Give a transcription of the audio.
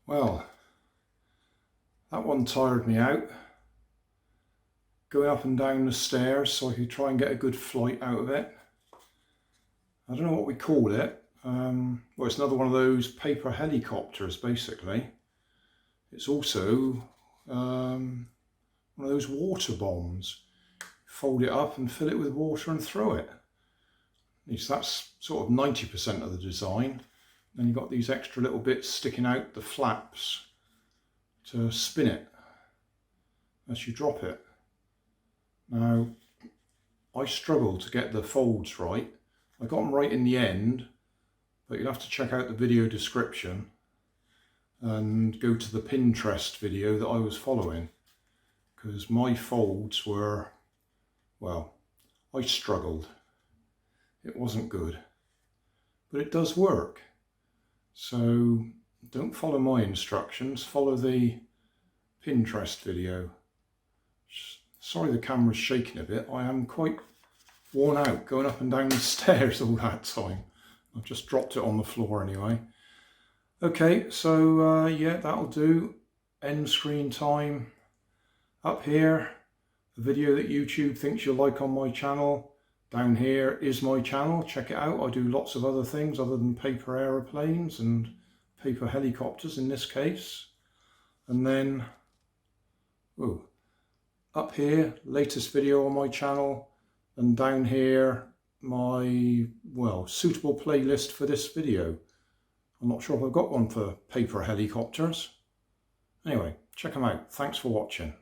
Well, that one tired me out. Going up and down the stairs so I could try and get a good flight out of it. I don't know what we call it. Well, it's another one of those paper helicopters, basically. It's also one of those water bombs. Fold it up and fill it with water and throw it. At least that's sort of 90% of the design. Then you've got these extra little bits sticking out the flaps to spin it as you drop it. Now, I struggled to get the folds right. I got them right in the end, but you'll have to check out the video description and go to the Pinterest video that I was following, because my folds were, well, I struggled. It wasn't good, but it does work. So don't follow my instructions, follow the Pinterest video. Sorry the camera's shaking a bit. I am quite worn out going up and down the stairs all that time. I've just dropped it on the floor anyway. Okay, so yeah, that'll do. End screen time. Up here, the video that YouTube thinks you'll like on my channel. Down here is my channel. Check it out. I do lots of other things other than paper aeroplanes and paper helicopters in this case. And then, ooh, up here, latest video on my channel, and down here, my, well, suitable playlist for this video. I'm not sure if I've got one for paper helicopters. Anyway, check them out. Thanks for watching.